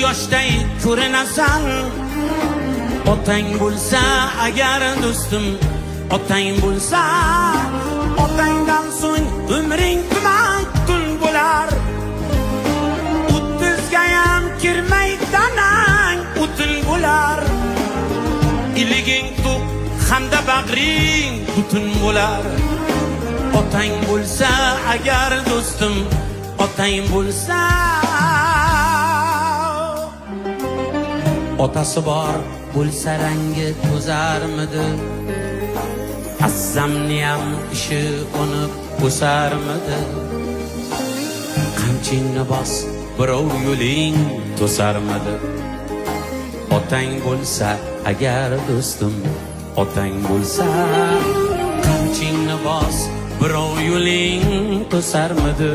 yoshday ko'rinasan. Otang bo'lsa agar do'stim, otang bo'lsa, otangdan so'ng umring tuman bo'lar. 30ga ham kirmay tanang o'tin bo'lar. Iliging to'q hamda bag'ring butun bo'lar. Otang bo'lsa agar do'stim, otang bo'lsa. Otasi bor bo'lsa rangi to'zarmidi? Azzamniyam ishi unib o'sarmidi? Qamchingni bos, birov yo'ling to'sarmidi? Otang bo'lsa agar do'stim, otang bo'lsa, qamchingni bos, birov yo'ling to'sarmidi?